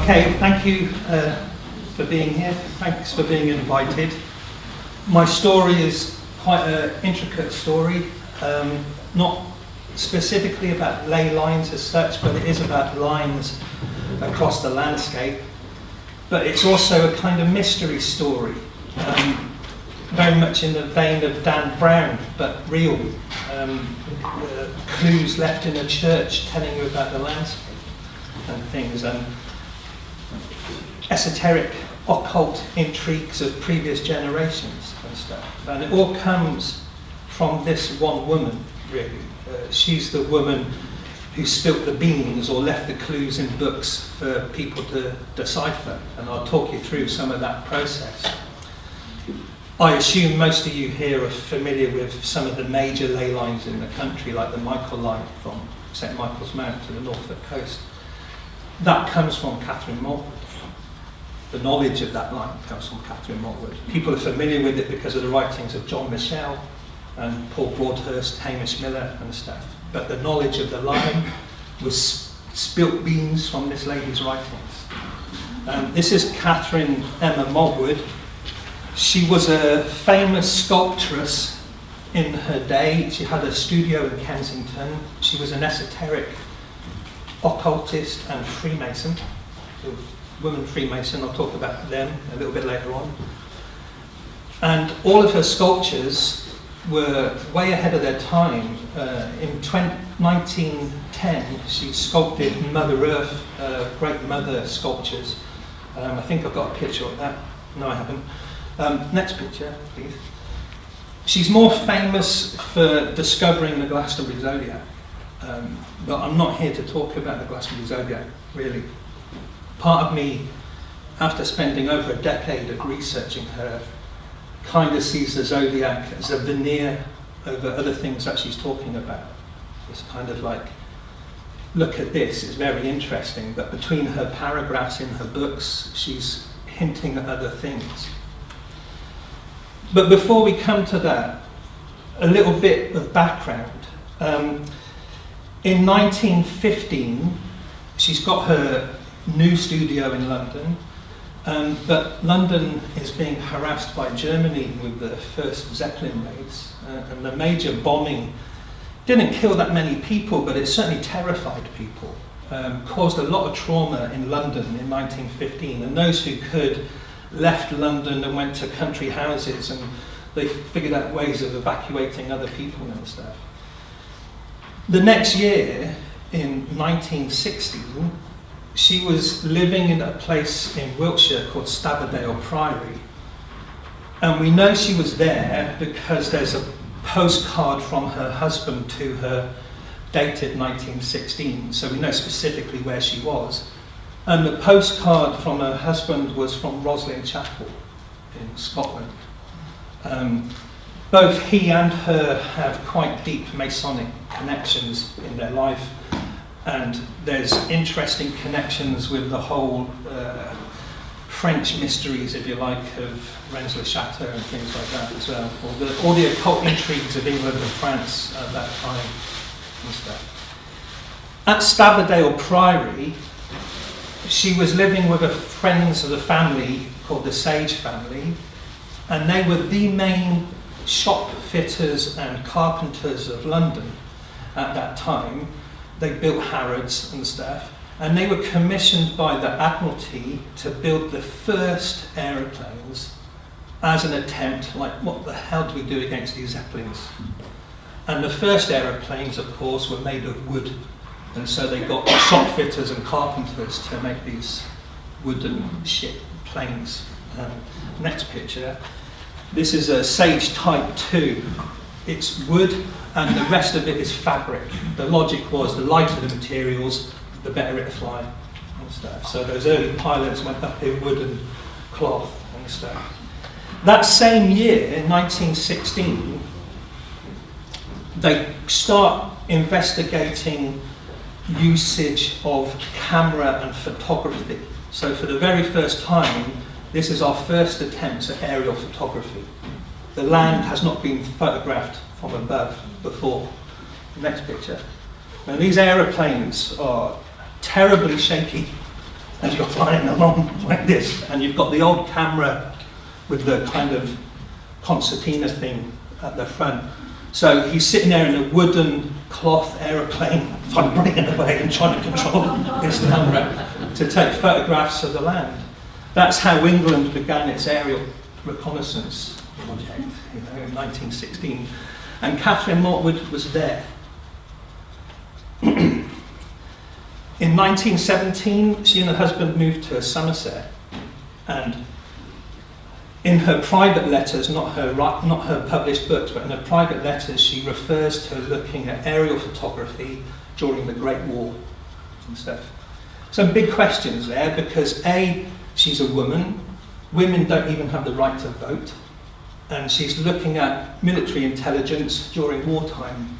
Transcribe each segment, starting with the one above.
Okay, thank you for being here. Thanks for being invited. My story is quite an intricate story, not specifically about ley lines as such, but it is about lines across the landscape. But it's also a kind of mystery story, very much in the vein of Dan Brown, but real. Clues left in a church telling you about the landscape and things, and esoteric, occult intrigues of previous generations and stuff. And it all comes from this one woman, really. She's the woman who spilt the beans or left the clues in books for people to decipher, and I'll talk you through some of that process. I assume most of you here are familiar with some of the major ley lines in the country, like the Michael Line from St Michael's Mount to the Norfolk coast. That comes from Catherine Maltwood. The knowledge of that line comes from Catherine Maltwood. People are familiar with it because of the writings of John Michel and Paul Broadhurst, Hamish Miller and stuff. But the knowledge of the line was spilt beans from this lady's writings. This is Catherine Emma Maltwood. She was a famous sculptress in her day. She had a studio in Kensington. She was an esoteric occultist and Freemason. Woman Freemason, I'll talk about them a little bit later on. And all of her sculptures were way ahead of their time. In 1910, she sculpted Mother Earth, Great Mother sculptures. I think I've got a picture of that. No, I haven't. Next picture, please. She's more famous for discovering the Glastonbury Zodiac. But I'm not here to talk about the Glastonbury Zodiac, really. Part of me, after spending over a decade of researching her, kind of sees the Zodiac as a veneer over other things that she's talking about. It's kind of like, look at this, it's very interesting, but between her paragraphs in her books, she's hinting at other things. But before we come to that, a little bit of background. In 1915, she's got her new studio in London, but London is being harassed by Germany with the first Zeppelin raids, and the major bombing didn't kill that many people, but it certainly terrified people, caused a lot of trauma in London in 1915, and those who could left London and went to country houses, and they figured out ways of evacuating other people and stuff. The next year, in 1916, she was living in a place in Wiltshire called Stavordale Priory. And we know she was there because there's a postcard from her husband to her dated 1916, so we know specifically where she was. And the postcard from her husband was from Roslin Chapel in Scotland. Both he and her have quite deep Masonic connections in their life, and there's interesting connections with the whole French mysteries, if you like, of Rennes-le-Château and things like that as well, all the occult intrigues of England and France at that time and stuff. At Stavordale Priory, she was living with friends of the family called the Sage family, and they were the main shop fitters and carpenters of London at that time. They built Harrods and stuff, and they were commissioned by the Admiralty to build the first aeroplanes as an attempt, like, what the hell do we do against these Zeppelins? And the first aeroplanes, of course, were made of wood, and so they got shop fitters and carpenters to make these wooden ship planes. Next picture. This is a Sage Type 2. It's wood, and the rest of it is fabric. The logic was the lighter the materials, the better it'd fly and stuff. So those early pilots went up in wood and cloth and stuff. That same year, in 1916, they start investigating usage of camera and photography. So for the very first time, this is our first attempt at aerial photography. The land has not been photographed from above before. Next picture. Now these aeroplanes are terribly shaky. as you're flying along like this. And you've got the old camera with the kind of concertina thing at the front. So he's sitting there in a wooden cloth aeroplane, vibrating away and trying to control his camera to take photographs of the land. That's how England began its aerial reconnaissance project, in 1916. And Catherine Mortwood was there. In 1917, she and her husband moved to Somerset, and in her private letters, not her published books, but in her private letters, she refers to looking at aerial photography during the Great War and stuff. Some big questions there, because A, she's a woman. Women don't even have the right to vote. And she's looking at military intelligence during wartime.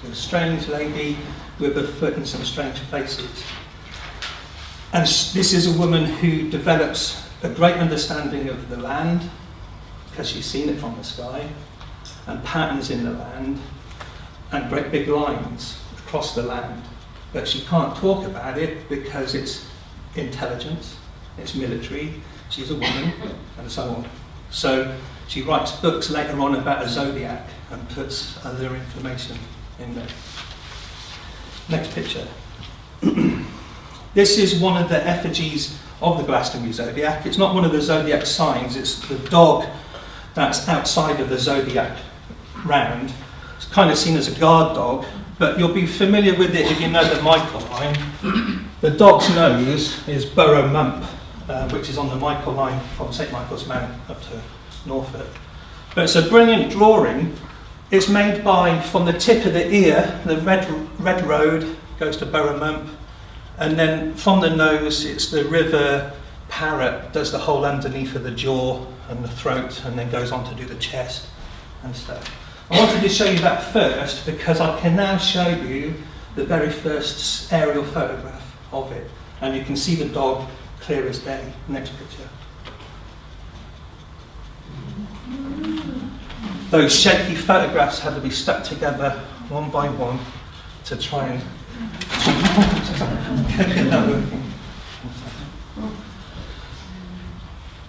She's a strange lady with a foot in some strange places. And this is a woman who develops a great understanding of the land, because she's seen it from the sky, and patterns in the land, and great big lines across the land. But she can't talk about it because it's intelligence, it's military, she's a woman, and so on. So she writes books later on about a zodiac and puts other information in there. Next picture. This is one of the effigies of the Glastonbury zodiac. It's not one of the zodiac signs, it's the dog that's outside of the zodiac round. It's kind of seen as a guard dog, but you'll be familiar with it if you know the Michael line. The dog's nose is Borough Mump, which is on the Michael line from St Michael's Mount up to Norfolk. But it's a brilliant drawing. It's made by, from the tip of the ear, the red road goes to Borough Mump, and then from the nose, it's the river Parrot, does the whole underneath of the jaw and the throat, and then goes on to do the chest and stuff. I wanted to show you that first, because I can now show you the very first aerial photograph of it. And you can see the dog clear as day. Next picture. Those shaky photographs had to be stuck together one by one to try and get that working.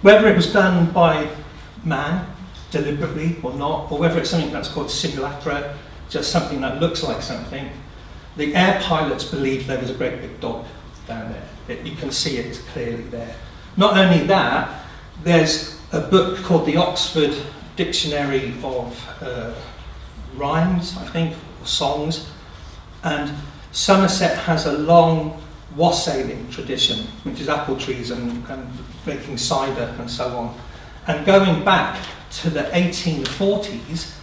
Whether it was done by man, deliberately or not, or whether it's something that's called simulacra, just something that looks like something, the air pilots believed there was a great big dog down there. You can see it, it's clearly there. Not only that, there's a book called the Oxford Dictionary of Rhymes, I think, or songs, and Somerset has a long wassailing tradition, which is apple trees and making cider and so on. And going back to the 1840s,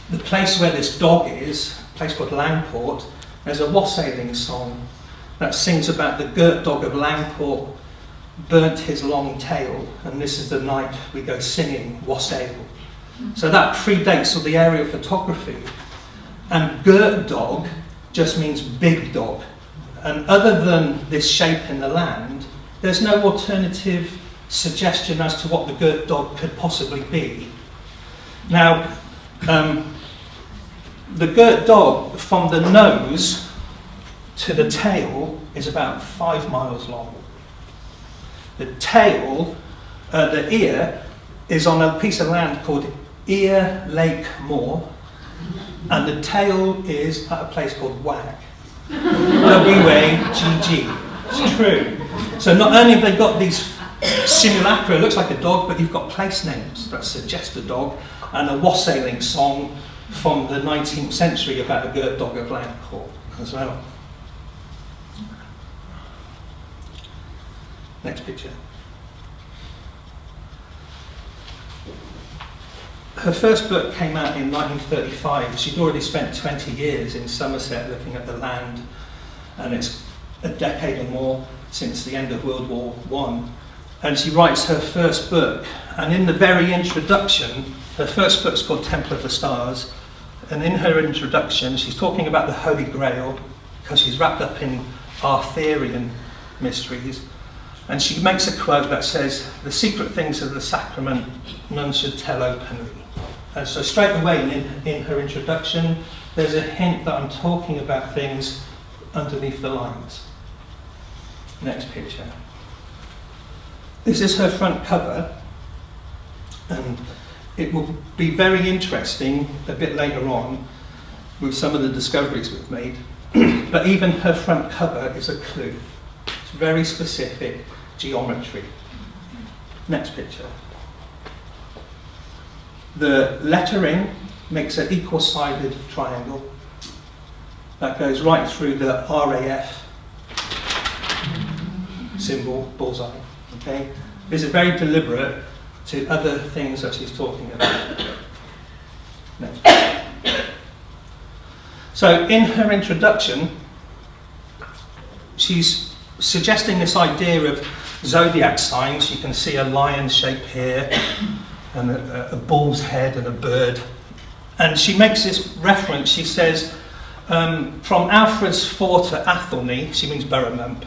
the place where this dog is, a place called Langport, there's a wassailing song that sings about the girt dog of Langport burnt his long tail, and this is the night we go singing wassail. So that predates all the aerial photography. And girt dog just means big dog. And other than this shape in the land, there's no alternative suggestion as to what the girt dog could possibly be. Now, the girt dog, from the nose to the tail, is about 5 miles long. The tail, the ear, is on a piece of land called Ear Lake Moor, and the tail is at a place called Wag. W-A-G-G. It's true. So not only have they got these simulacra, it looks like a dog, but you've got place names that suggest a dog, and a wassailing song from the 19th century about a girt dog of Langport as well. Next picture. Her first book came out in 1935. She'd already spent 20 years in Somerset looking at the land, and it's a decade or more since the end of World War I. And she writes her first book, and in the very introduction, her first book's called Temple of the Stars, and in her introduction she's talking about the Holy Grail, because she's wrapped up in Arthurian mysteries, and she makes a quote that says, "The secret things of the sacrament none should tell openly." And so straight away in her introduction, there's a hint that I'm talking about things underneath the lines. Next picture. This is her front cover, and it will be very interesting a bit later on with some of the discoveries we've made. But even her front cover is a clue. It's very specific geometry. Next picture. The lettering makes an equal-sided triangle that goes right through the RAF symbol, bullseye. Okay? This is very deliberate to other things that she's talking about. Next. So in her introduction, she's suggesting this idea of zodiac signs. You can see a lion shape here, and a bull's head and a bird. And she makes this reference, she says, from Alfred's fort at Athelney, she means Burramump,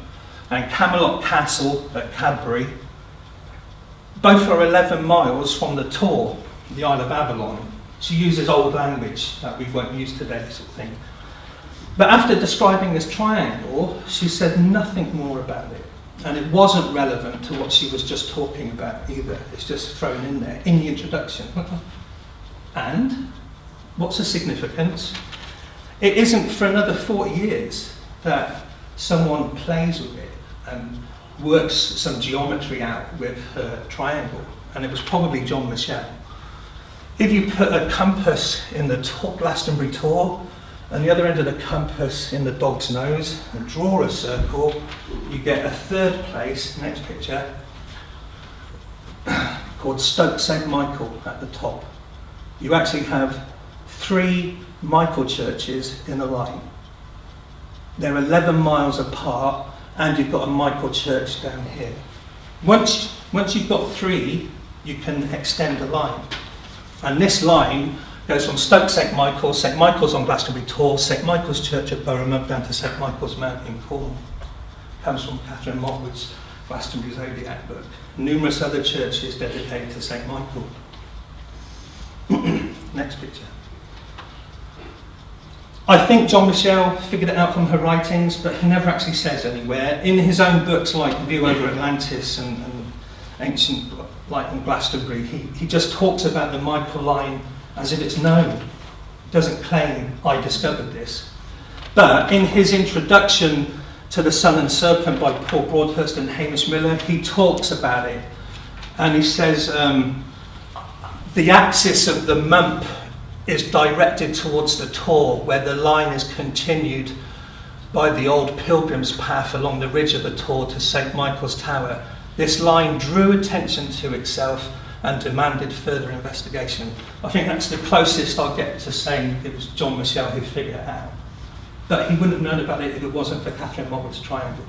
and Camelot Castle at Cadbury, both are 11 miles from the Tor, the Isle of Avalon. She uses old language that we won't use today, sort of thing. But after describing this triangle, she said nothing more about it. And it wasn't relevant to what she was just talking about either. It's just thrown in there, in the introduction. And what's the significance? It isn't for another 40 years that someone plays with it and works some geometry out with her triangle. And it was probably John Michel. If you put a compass in the Glastonbury Tor and the other end of the compass in the dog's nose and draw a circle, you get a third place, next picture, called Stoke St. Michael at the top. You actually have 3 Michael churches in a line. They're 11 miles apart, and you've got a Michael church down here. Once you've got 3, you can extend the line. And this line goes from Stoke St. Michael's on Glastonbury Tor, St. Michael's Church at Burramump down to St. Michael's Mount in Cornwall. Comes from Catherine Mottwood's Glastonbury Zodiac book. Numerous other churches dedicated to St. Michael. Next picture. I think John Michel figured it out from her writings, but he never actually says anywhere. In his own books like View Over Atlantis and Ancient Light in Glastonbury, he just talks about the Michael line as if it's known. He doesn't claim, I discovered this. But in his introduction to The Sun and Serpent by Paul Broadhurst and Hamish Miller, he talks about it. And he says the axis of the mump is directed towards the Tor, where the line is continued by the old pilgrim's path along the ridge of the Tor to St. Michael's Tower. This line drew attention to itself and demanded further investigation. I think that's the closest I'll get to saying it was John Michel who figured it out. But he wouldn't have known about it if it wasn't for Catherine Mottwood's triangle.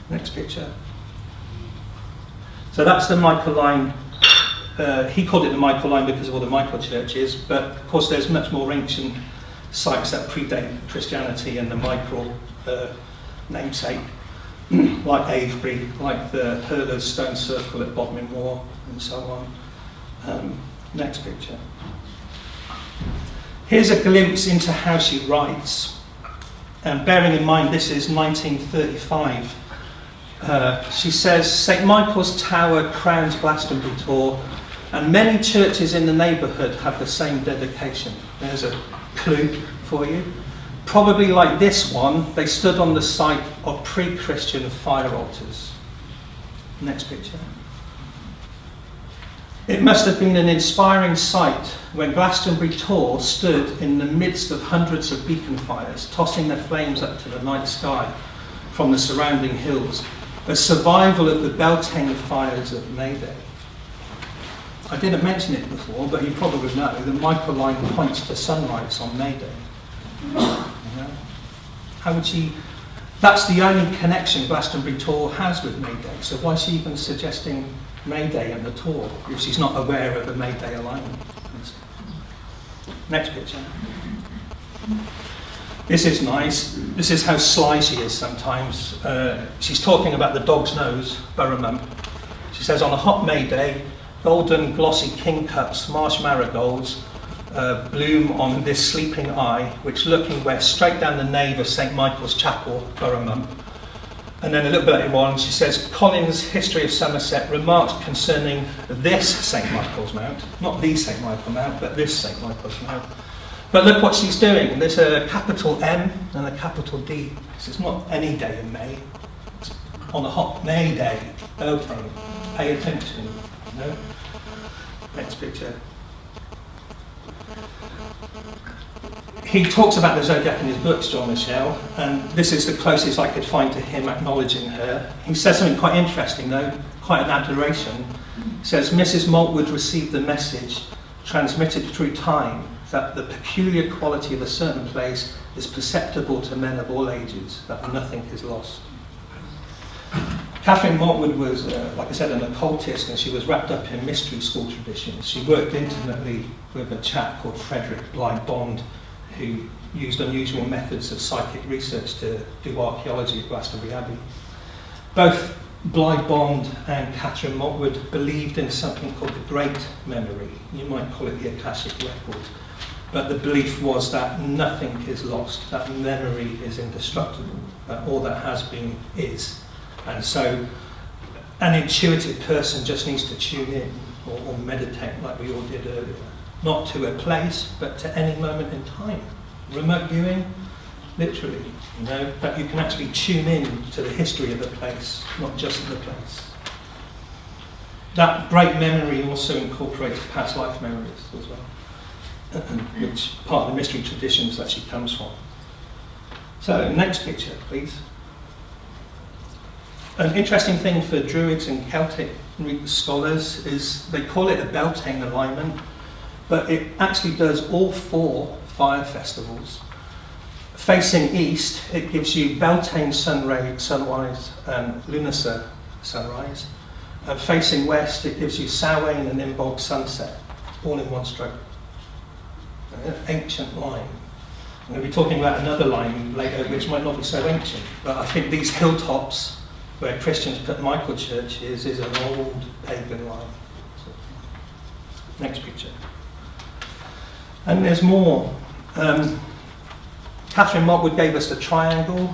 Next picture. So that's the Michael line. He called it the Michael line because of all the Michael churches, but of course there's much more ancient sites that predate Christianity and the Michael namesake, like Avebury, like the Hurler's Stone Circle at Bodmin Moor, and so on. Next picture. Here's a glimpse into how she writes, and bearing in mind this is 1935. She says, St. Michael's Tower crowns Glastonbury Tor, and many churches in the neighbourhood have the same dedication. There's a clue for you. Probably like this one, they stood on the site of pre-Christian fire altars. Next picture. It must have been an inspiring sight when Glastonbury Tor stood in the midst of hundreds of beacon fires, tossing their flames up to the night sky from the surrounding hills, a survival of the Beltane fires of May Day. I didn't mention it before, but you probably know the Michael line points to sunrise on May Day. You know? How would she? That's the only connection Glastonbury Tor has with May Day. So why is she even suggesting May Day and the Tor if she's not aware of a May Day alignment? Next picture. This is nice. This is how sly she is sometimes. She's talking about the dog's nose, Burramump. She says, on a hot May Day, golden glossy kingcups, marsh marigolds, bloom on this sleeping eye, which looking west straight down the nave of St. Michael's Chapel, Burramump, And then a little bit later on, she says, Collins' History of Somerset remarks concerning this St. Michael's Mount, not the St. Michael Mount, but this St. Michael's Mount. But look what she's doing. There's a capital M and a capital D. This is not any day in May. It's on a hot May day. Okay, pay attention. No? Next picture. He talks about the zodiac in his books, John Michel, and this is the closest I could find to him acknowledging her. He says something quite interesting, though, quite an adoration. He says, Mrs. Maltwood received the message transmitted through time that the peculiar quality of a certain place is perceptible to men of all ages, that nothing is lost. Catherine Maltwood was, like I said, an occultist, and she was wrapped up in mystery school traditions. She worked intimately with a chap called Frederick Blythe Bond, who used unusual methods of psychic research to do archaeology at Glastonbury Abbey. Both Blythe Bond and Catherine Maltwood believed in something called the Great Memory. You might call it the Akashic Record. But the belief was that nothing is lost, that memory is indestructible, that all that has been is. And so an intuitive person just needs to tune in or meditate like we all did earlier. Not to a place, but to any moment in time. Remote viewing, literally, that you can actually tune in to the history of the place, not just the place. That great memory also incorporates past life memories as well, which part of the mystery traditions that she comes from. So, next picture, please. An interesting thing for Druids and Celtic scholars is they call it a Beltane alignment, but it actually does all 4 fire festivals. Facing east, it gives you Beltane sunrise and Lunasa sunrise. And facing west, it gives you Samhain and Imbolc sunset, all in one stroke. An ancient line. I'm going to be talking about another line later, which might not be so ancient, but I think these hilltops where Christians put Michael churches is an old pagan line. So, next picture. And there's more. Catherine Maltwood gave us the triangle.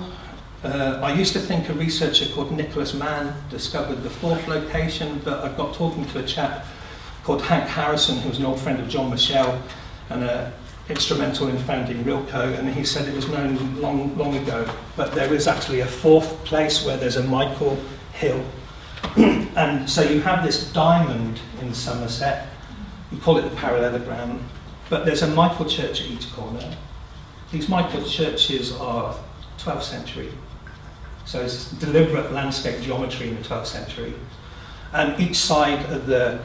I used to think a researcher called Nicholas Mann discovered the 4th location, but I've got talking to a chap called Hank Harrison, who was an old friend of John Michel and instrumental in founding Rilco, and he said it was known long ago, but there is actually a 4th place where there's a Michael Hill. And so you have this diamond in Somerset, we call it the parallelogram, but there's a Michael church at each corner. These Michael churches are 12th century, so it's deliberate landscape geometry in the 12th century. And each side of the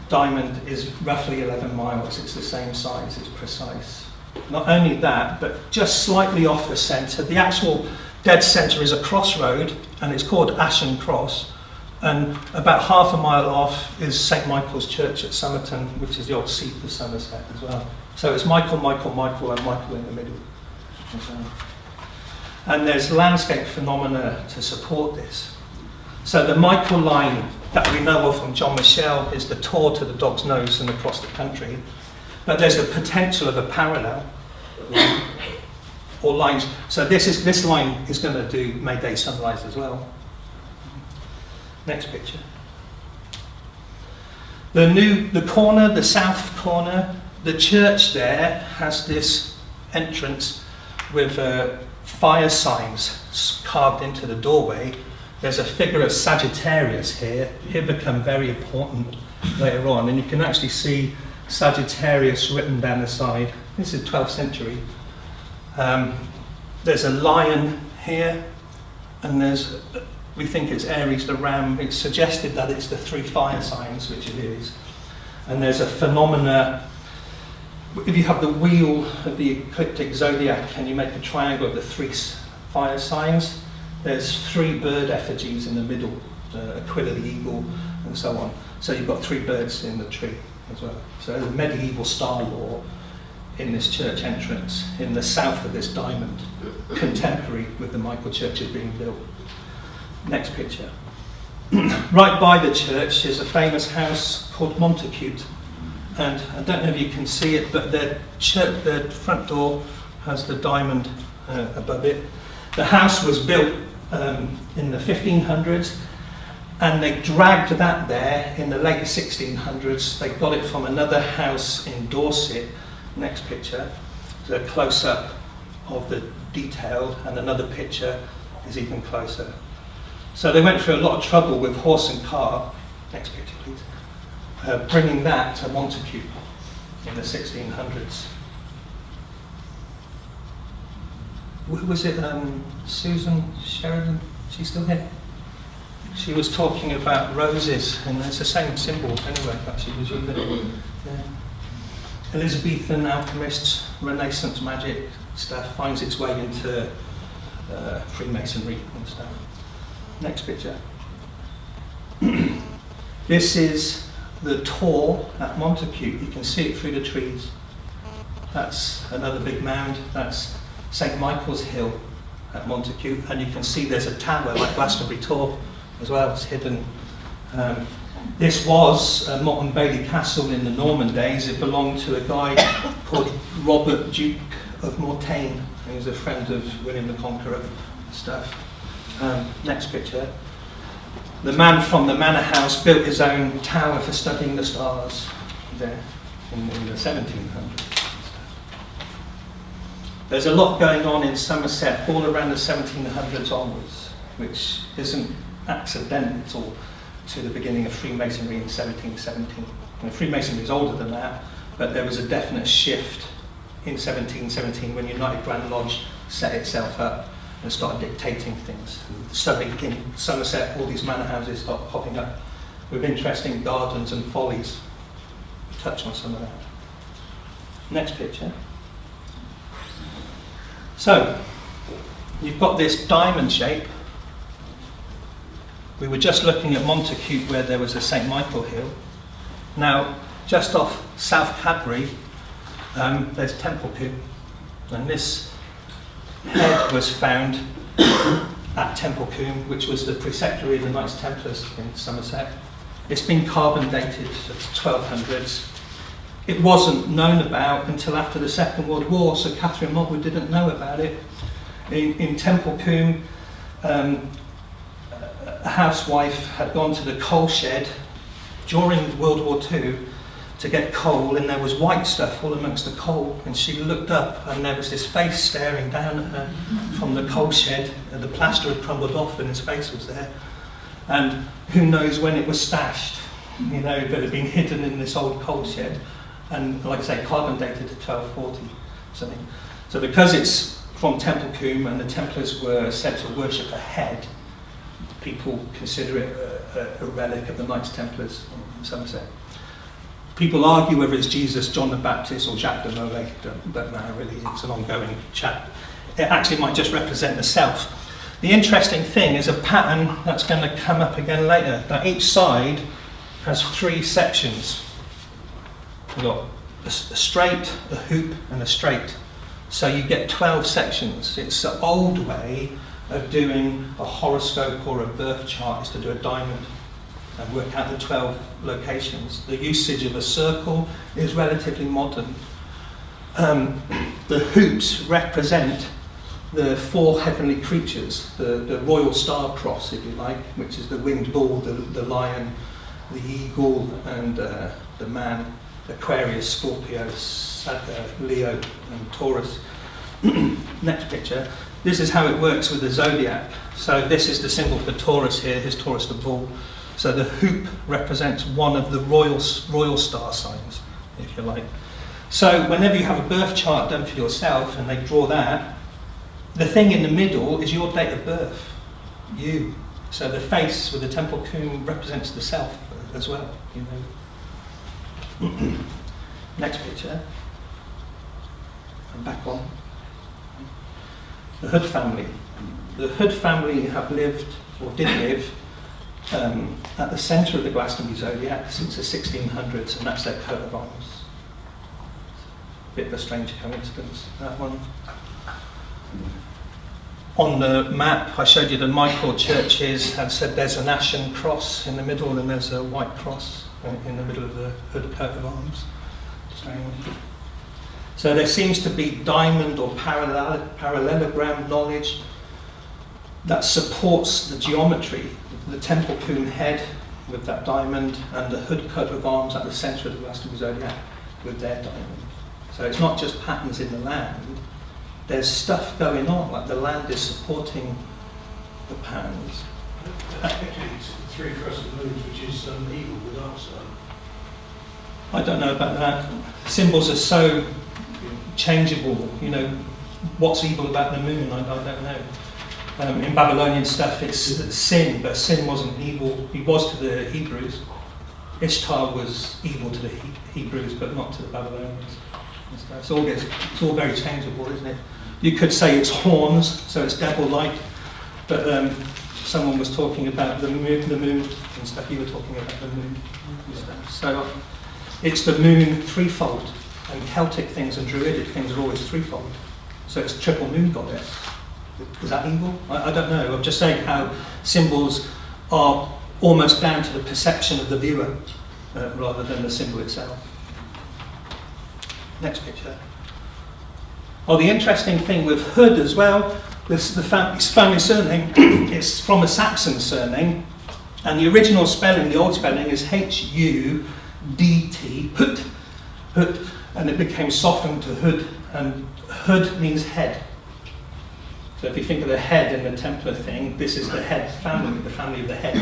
diamond is roughly 11 miles, it's the same size, it's precise. Not only that, but just slightly off the centre, the actual dead centre is a crossroad, and it's called Ashen Cross, and about half a mile off is St Michael's Church at Somerton, which is the old seat of Somerset as well. So it's Michael, Michael, Michael, and Michael in the middle. And there's landscape phenomena to support this. So the Michael line that we know of from John Michel is the tour to the Dog's Nose and across the country. But there's the potential of a parallel line, or lines. So this line is going to do May Day sunrise as well. Next picture. The corner, the south corner, the church there has this entrance with fire signs carved into the doorway. There's a figure of Sagittarius here. He'll become very important later on, and you can actually see Sagittarius written down the side. This is 12th century. There's a lion here, and we think it's Aries the ram. It's suggested that it's the 3 fire signs, which it is. And there's a phenomena. If you have the wheel of the ecliptic zodiac and you make a triangle of the 3 fire signs, there's 3 bird effigies in the middle, Aquila the eagle, and so on. So you've got 3 birds in the tree as well. So there's a medieval star lore in this church entrance in the south of this diamond, contemporary with the Michael churches being built. Next picture. Right by the church is a famous house called Montague, and I don't know if you can see it, but their front door has the diamond above it. The house was built in the 1500s, and they dragged that there in the late 1600s. They got it from another house in Dorset. Next picture, a close-up of the detail, and another picture is even closer. So they went through a lot of trouble with horse and cart. Next picture, please. Bringing that to Montague in the 1600s. Who was it? Susan Sheridan? She's still here? She was talking about roses, and it's the same symbol anyway, that she was using. Yeah. Elizabethan alchemists, Renaissance magic stuff finds its way into Freemasonry and stuff. Next picture. This is the Tor at Montague. You can see it through the trees. That's another big mound. That's St. Michael's Hill at Montague, and you can see there's a tower like Glastonbury Tor as well. It's hidden. This was Motte and Bailey Castle in the Norman days. It belonged to a guy called Robert, Duke of Mortain. He was a friend of William the Conqueror and stuff. Next picture. The man from the manor house built his own tower for studying the stars there in the 1700s. There's a lot going on in Somerset all around the 1700s onwards, which isn't accidental to the beginning of Freemasonry in 1717. Freemasonry is older than that, but there was a definite shift in 1717 when United Grand Lodge set itself up and started dictating things. Suddenly in Somerset, all these manor houses start popping up with interesting gardens and follies. We'll touch on some of that. Next picture. So, you've got this diamond shape. We were just looking at Montague where there was a St. Michael Hill. Now, just off South Cadbury, there's Temple Combe, and this head was found at Temple Combe, which was the preceptory of the Knights Templars in Somerset. It's been carbon dated to the 1200s. It wasn't known about until after the Second World War, so Catherine Mogwood didn't know about it. In Temple Combe, a housewife had gone to the coal shed during World War II to get coal, and there was white stuff all amongst the coal, and she looked up and there was this face staring down at her from the coal shed, and the plaster had crumbled off and his face was there. And who knows when it was stashed, but it had been hidden in this old coal shed, and like I say, carbon dated to 1240 something. So because it's from Temple Combe and the Templars were said to worship a head, people consider it a relic of the Knights Templars in Somerset. People argue whether it's Jesus, John the Baptist, or Jacques de Molay. Don't matter really, it's an ongoing chat. It actually might just represent the self. The interesting thing is a pattern that's going to come up again later, that each side has 3 sections. We've got a straight, a hoop, and a straight. So you get 12 sections. It's an old way of doing a horoscope or a birth chart is to do a diamond and work out the 12 locations. The usage of a circle is relatively modern. The hoops represent the 4 heavenly creatures, the royal star cross, if you like, which is the winged bull, the lion, the eagle, and the man, Aquarius, Scorpio, Leo, and Taurus. Next picture. This is how it works with the zodiac. So this is the symbol for Taurus here. Here's Taurus the bull. So the hoop represents one of the royal star signs, if you like. So whenever you have a birth chart done for yourself and they draw that, the thing in the middle is your date of birth, you. So the face with the Temple Combe represents the self as well. Next picture. And back on. The Hood family. The Hood family have lived, or did live, at the centre of the Glastonbury zodiac since the 1600s, and that's their coat of arms. Bit of a strange coincidence, that one. On the map, I showed you the Michael churches had said there's an Ashen Cross in the middle and there's a white cross in the middle of the Hood coat of arms. Strange. So there seems to be diamond or parallelogram knowledge. that supports the geometry, the temple plume head with that diamond, and the hood coat of arms at the centre of the Glastonbury Zodiac with their diamond. So it's not just patterns in the land, there's stuff going on, like the land is supporting the patterns. Technically, it's the three crescent moons, which is evil with outside. I don't know about that. Symbols are so changeable, you know, what's evil about the moon, I don't know. In Babylonian stuff it's sin, but sin wasn't evil. It was to the Hebrews. Ishtar was evil to the Hebrews, but not to the Babylonians. It's all very changeable, isn't it? You could say it's horns, so it's devil-like, but someone was talking about the moon and stuff. You were talking about the moon and stuff. So it's the moon threefold, and Celtic things and Druidic things are always threefold. So it's triple moon goddess. Is that evil? I don't know. I'm just saying how symbols are almost down to the perception of the viewer rather than the symbol itself. Next picture. Oh, the interesting thing with Hood as well, this the family surname is from a Saxon surname, and the original spelling, the old spelling, is H-U-D-T, Hut, Hut, and it became softened to Hood, and Hood means head. So if you think of the head in the Templar thing, this is the head family, the family of the head.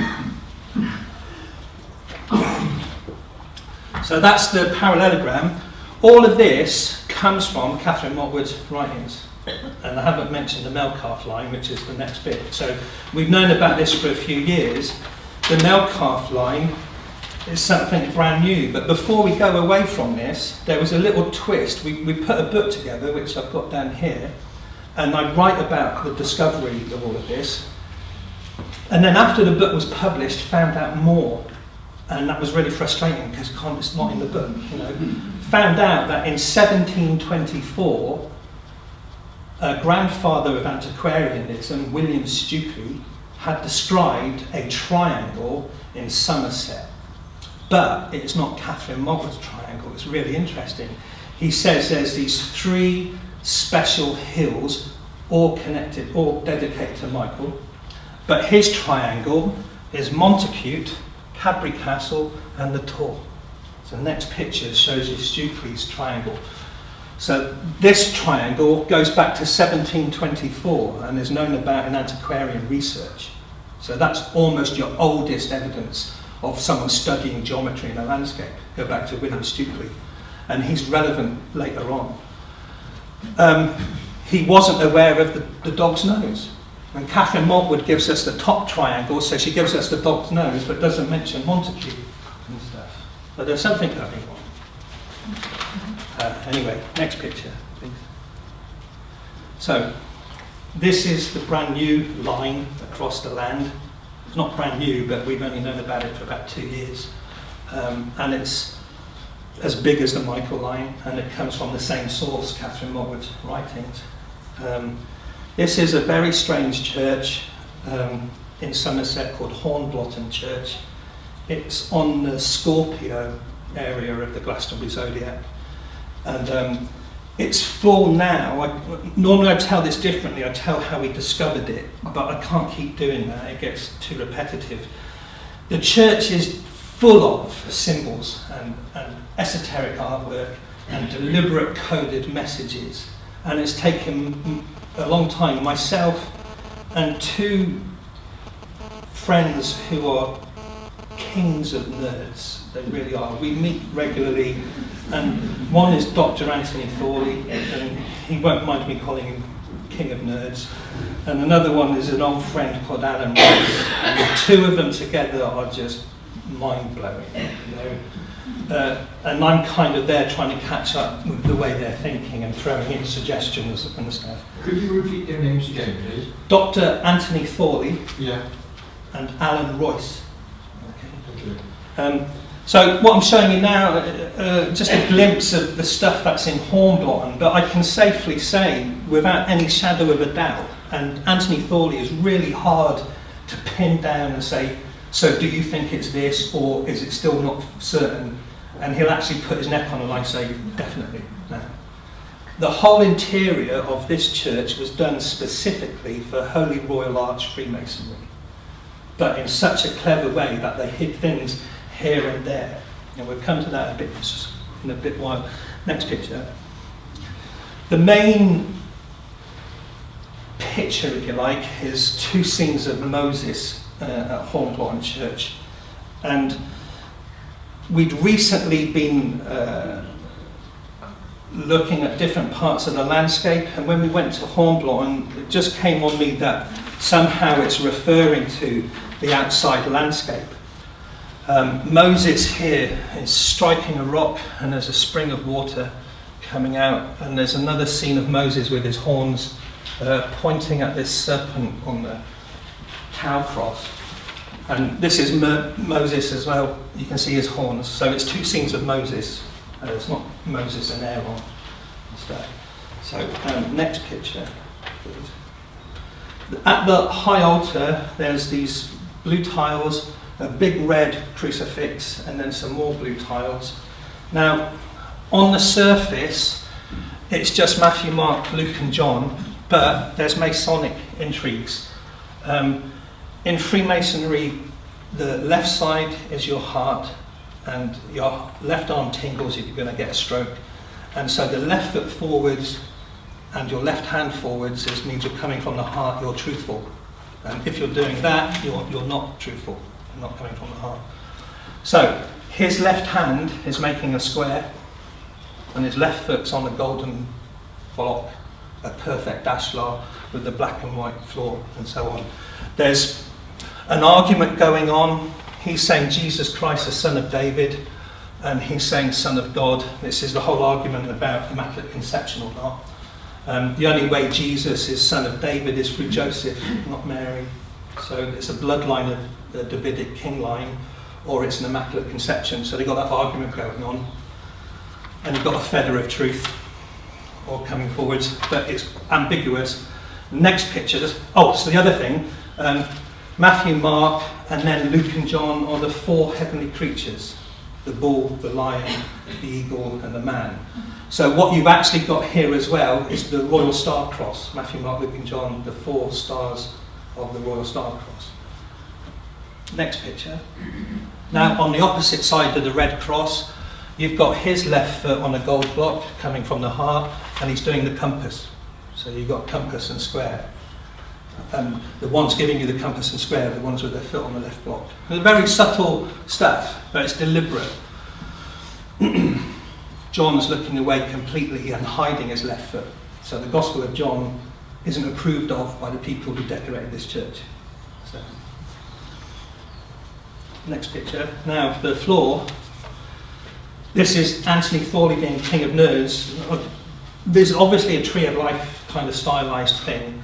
So that's the parallelogram. All of this comes from Catherine Motwood's writings. And I haven't mentioned the Melkarth line, which is the next bit. So we've known about this for a few years. The Melkarth line is something brand new. But before we go away from this, there was a little twist. We put a book together, which I've got down here. And I write about the discovery of all of this. And then after the book was published, found out more. And that was really frustrating because it's not in the book, you know. Found out that in 1724, a grandfather of antiquarianism, William Stukely, had described a triangle in Somerset. But it's not Catherine Motwood's triangle, it's really interesting. He says there's these three special hills, all connected, all dedicated to Michael. But his triangle is Montague, Cadbury Castle, and the Tor. So the next picture shows you Stukely's triangle. So this triangle goes back to 1724 and is known about in antiquarian research. So that's almost your oldest evidence of someone studying geometry in a landscape. Go back to William Stukely. And he's relevant later on. He wasn't aware of the dog's nose. And Catherine Motwood gives us the top triangle, so she gives us the dog's nose, but doesn't mention Montague and stuff. But there's something going on. Anyway, next picture, please. So, this is the brand new line across the land. It's not brand new, but we've only known about it for about 2 years. And it's as big as the Michael line, and it comes from the same source, Catherine Motwood's writings. This is a very strange church in Somerset called Hornblotton Church. It's on the Scorpio area of the Glastonbury Zodiac. And it's full now. Normally I tell this differently, I tell how we discovered it, but I can't keep doing that, it gets too repetitive. The church is full of symbols and esoteric artwork and deliberate coded messages. And it's taken a long time. Myself and two friends who are kings of nerds, they really are. We meet regularly, and one is Dr. Anthony Thorley, and he won't mind me calling him King of Nerds. And another one is an old friend called Alan Ross. And the two of them together are just mind-blowing, you know. And I'm kind of there trying to catch up with the way they're thinking and throwing in suggestions and stuff. Could you repeat their names again, please? Dr. Anthony Thorley, yeah, and Alan Royce. Okay. So what I'm showing you now, just a glimpse of the stuff that's in Hornblotton, but I can safely say, without any shadow of a doubt, and Anthony Thorley is really hard to pin down and say, so do you think it's this, or is it still not certain? And he'll actually put his neck on the line and say, definitely, no. the whole interior of this church was done specifically for Holy Royal Arch Freemasonry, but in such a clever way that they hid things here and there. And we'll come to that in a bit while. Next picture. The main picture, if you like, is two scenes of Moses at Hornblower Church. And we'd recently been looking at different parts of the landscape, and when we went to Hornblower, it just came on me that somehow it's referring to the outside landscape. Moses here is striking a rock, and there's a spring of water coming out, and there's another scene of Moses with his horns pointing at this serpent on the cow cross. And this is Moses as well. You can see his horns. So it's two scenes of Moses. It's not Moses and Aaron and stuff. So next picture, please. At the high altar, there's these blue tiles, a big red crucifix, and then some more blue tiles. Now, on the surface, it's just Matthew, Mark, Luke, and John, but there's Masonic intrigues. In Freemasonry, the left side is your heart, and your left arm tingles if you're going to get a stroke. And so the left foot forwards and your left hand forwards means you're coming from the heart, you're truthful. And if you're doing that, you're not truthful, you're not coming from the heart. So his left hand is making a square, and his left foot's on a golden block, a perfect ashlar with the black and white floor and so on. There's an argument going on. He's saying Jesus Christ, the Son of David, and he's saying Son of God. This is the whole argument about Immaculate Conception or not. The only way Jesus is Son of David is through Joseph, not Mary. So it's a bloodline of the Davidic king line, or it's an Immaculate Conception. So they've got that argument going on. And you've got a feather of truth all coming forwards, but it's ambiguous. Next picture, so the other thing, Matthew, Mark, and then Luke and John are the four heavenly creatures: the bull, the lion, the eagle, and the man. So what you've actually got here as well is the Royal Star Cross. Matthew, Mark, Luke, and John, the four stars of the Royal Star Cross. Next picture. Now, on the opposite side of the red cross, you've got his left foot on a gold block coming from the heart, and he's doing the compass. So you've got compass and square. The ones giving you the compass and square are the ones with their foot on the left block. It's very subtle stuff, but it's deliberate. John's looking away completely and hiding his left foot. So the Gospel of John isn't approved of by the people who decorated this church. So, next picture. Now, the floor. This is Anthony Thorley being King of Nerds. There's obviously a Tree of Life kind of stylized thing.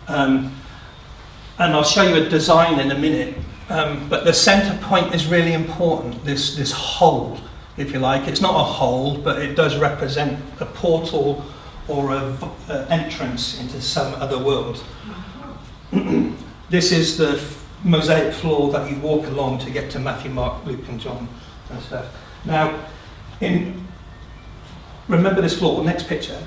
And I'll show you a design in a minute. But the center point is really important, this hole, if you like. It's not a hole, but it does represent a portal or an entrance into some other world. This is the mosaic floor that you walk along to get to Matthew, Mark, Luke, and John and stuff. Now, remember this floor, next picture.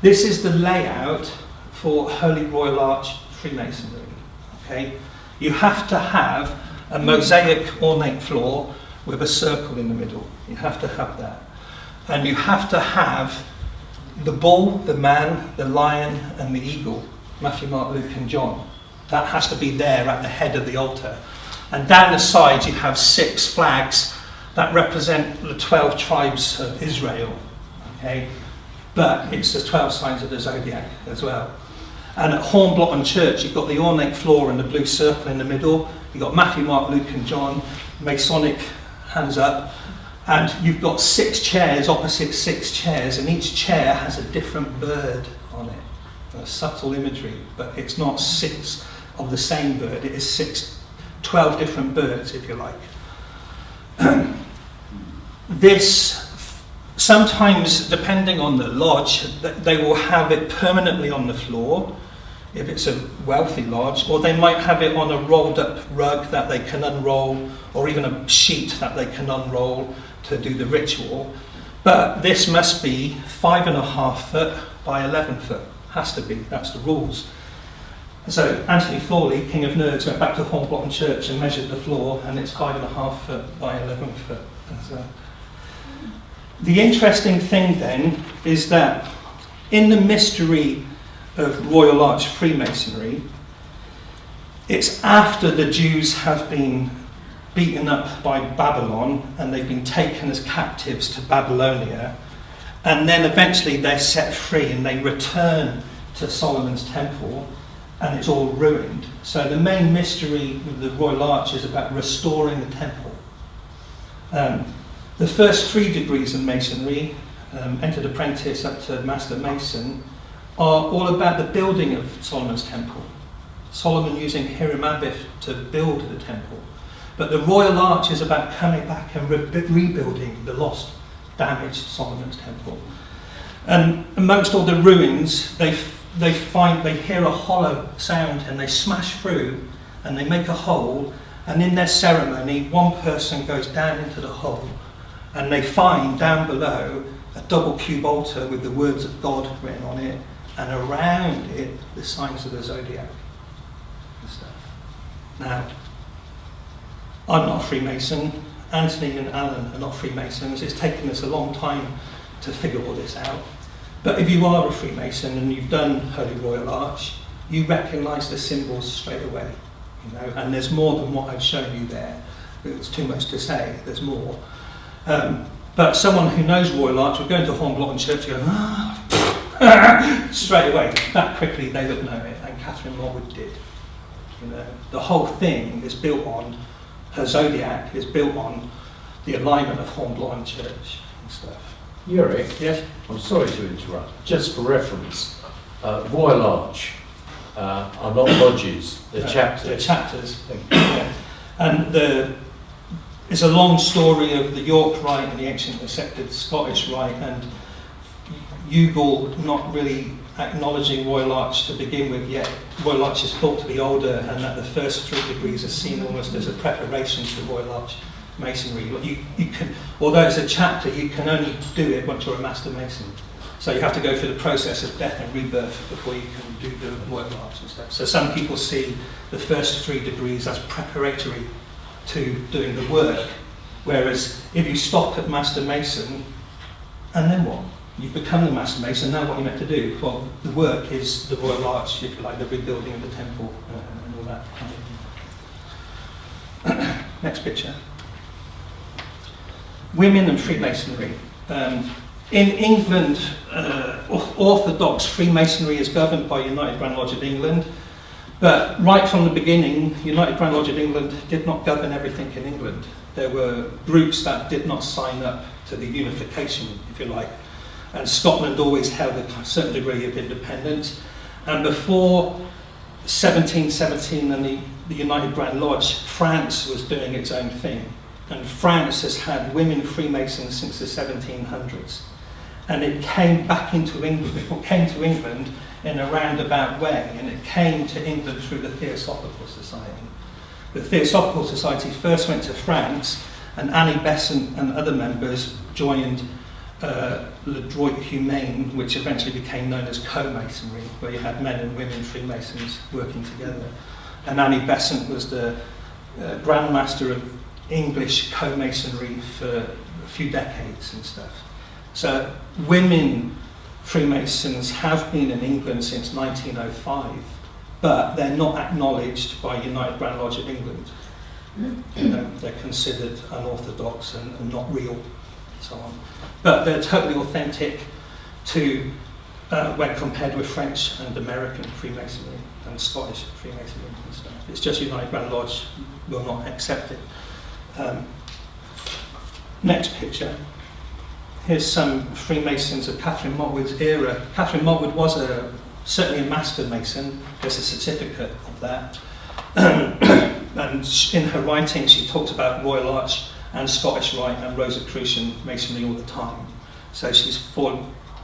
This is the layout for Holy Royal Arch Freemasonry. Okay? You have to have a mosaic ornate floor with a circle in the middle. You have to have that. And you have to have the bull, the man, the lion, and the eagle. Matthew, Mark, Luke, and John. That has to be there at the head of the altar. And down the sides you have 6 flags that represent the 12 tribes of Israel. Okay? But it's the 12 signs of the zodiac as well. And at Hornblower Church, you've got the ornate floor and the blue circle in the middle. You've got Matthew, Mark, Luke, and John, Masonic hands up. And you've got 6 chairs opposite 6 chairs, and each chair has a different bird on it. A subtle imagery, but it's not 6 of the same bird. It is 12 different birds, if you like. This, sometimes, depending on the lodge, they will have it permanently on the floor, if it's a wealthy lodge, or they might have it on a rolled up rug that they can unroll, or even a sheet that they can unroll to do the ritual. But this must be 5.5 foot by 11 foot. Has to be, that's the rules. So Anthony Thorley, King of Nerds, went back to Hornblotten Church and measured the floor, and it's 5.5 foot by 11 foot. So the interesting thing then is that in the mystery of Royal Arch Freemasonry, it's after the Jews have been beaten up by Babylon and they've been taken as captives to Babylonia, and then eventually they're set free and they return to Solomon's temple, and it's all ruined. So the main mystery of the Royal Arch is about restoring the temple. The first 3 degrees in Masonry, entered apprentice up to Master Mason, are all about the building of Solomon's temple. Solomon using Hiram Abiff to build the temple. But the Royal Arch is about coming back and rebuilding the lost, damaged Solomon's temple. And amongst all the ruins, they hear a hollow sound and they smash through and they make a hole, and in their ceremony one person goes down into the hole and they find down below a double cube altar with the words of God written on it, and around it the signs of the zodiac and stuff. Now, I'm not a Freemason, Anthony and Alan are not Freemasons. It's taken us a long time to figure all this out. But if you are a Freemason and you've done Holy Royal Arch, you recognise the symbols straight away, you know, and there's more than what I've shown you there. It's too much to say, there's more. But someone who knows Royal Arch would go into Hornblotten Church and go, straight away, that quickly they would know it, and Catherine Morwood did. You know, the whole thing is built on, her zodiac is built on the alignment of Hornblotten Church and stuff. Yuri, Yes? I'm sorry to interrupt. Just for reference, Royal Arch are not lodges, they're chapters. They're chapters. Yeah. And it's a long story of the York Rite and the ancient accepted Scottish Rite, and Youghal not really acknowledging Royal Arch to begin with yet. Royal Arch is thought to be older, and that the first 3 degrees are seen almost as a preparation to Royal Arch Masonry. You can, although it's a chapter, you can only do it once you're a Master Mason. So you have to go through the process of death and rebirth before you can do the Royal Arch and stuff. So some people see the first 3 degrees as preparatory to doing the work, whereas if you stop at Master Mason, and then what? You've become the Master Mason, now what are you meant to do? Well, the work is the Royal Arch, if you like, the rebuilding of the temple and all that kind of thing. Next picture. Women and Freemasonry. In England, Orthodox Freemasonry is governed by United Grand Lodge of England, but right from the beginning, United Grand Lodge of England did not govern everything in England. There were groups that did not sign up to the unification, if you like, and Scotland always held a certain degree of independence. And before 1717 and the United Grand Lodge, France was doing its own thing. And France has had women Freemasons since the 1700s. And it came back into England, it came to England in a roundabout way, and it came to England through the Theosophical Society. The Theosophical Society first went to France, and Annie Besant and other members joined Le Droit Humain, which eventually became known as co-masonry, where you had men and women Freemasons working together. And Annie Besant was the Grand Master of English co-masonry for a few decades and stuff. So women Freemasons have been in England since 1905, but they're not acknowledged by United Grand Lodge of England. You know, they're considered unorthodox and not real, and so on. But they're totally authentic to when compared with French and American Freemasonry and Scottish Freemasonry and stuff. It's just United Grand Lodge will not accept it. Next picture. Here's some Freemasons of Catherine Morwood's era. Catherine Morwood was certainly a Master Mason. There's a certificate of that. And in her writing, she talks about Royal Arch and Scottish Rite and Rosicrucian Masonry all the time. So she's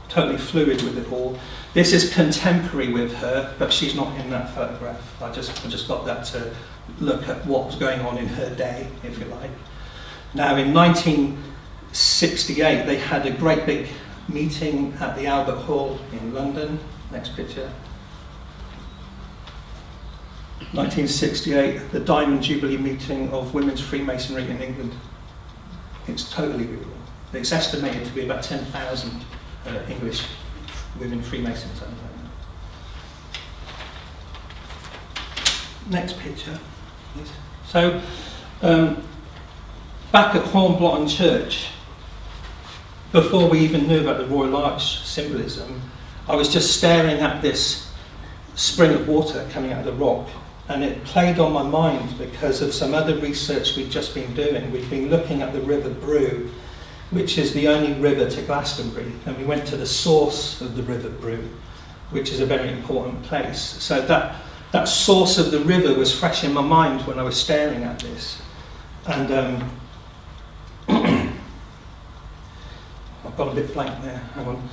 totally fluid with it all. This is contemporary with her, but she's not in that photograph. I just got that to look at what was going on in her day, if you like. Now, in 19 1968, they had a great big meeting at the Albert Hall in London. Next picture. 1968, the Diamond Jubilee meeting of Women's Freemasonry in England. It's totally real. It's estimated to be about 10,000 English women Freemasons. Next picture, please. So, back at Hornblotton Church, before we even knew about the Royal Arch symbolism, I was just staring at this spring of water coming out of the rock, and it played on my mind because of some other research we'd just been doing. We'd been looking at the River Brew, which is the only river to Glastonbury, and we went to the source of the River Brew, which is a very important place. So that source of the river was fresh in my mind when I was staring at this. And I've got a bit blank there, hang on.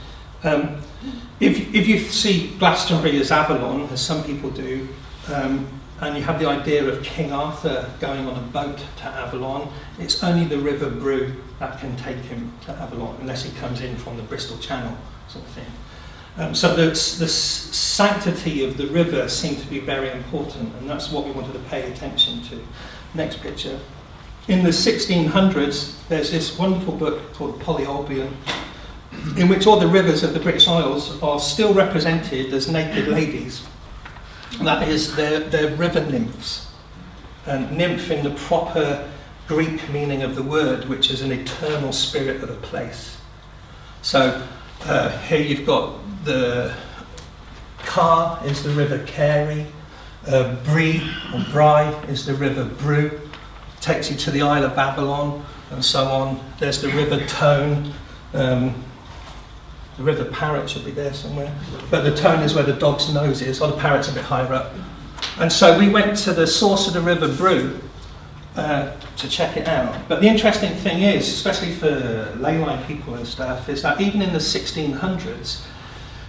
If you see Glastonbury as Avalon, as some people do, and you have the idea of King Arthur going on a boat to Avalon, it's only the River Brew that can take him to Avalon, unless he comes in from the Bristol Channel sort of thing. So the sanctity of the river seemed to be very important, and that's what we wanted to pay attention to. Next picture. In the 1600s, there's this wonderful book called Polyolbion, in which all the rivers of the British Isles are still represented as naked ladies. That is, they're river nymphs. And nymph in the proper Greek meaning of the word, which is an eternal spirit of a place. So here you've got the Car is the River Carey, Bree or Bry is the River Brew, takes you to the Isle of Avalon and so on. There's the River Tone, the River Parrot should be there somewhere, but the Tone is where the dog's nose is, or the Parrot's a bit higher up. And so we went to the source of the River Brew to check it out. But the interesting thing is, especially for leyline people and stuff, is that even in the 1600s,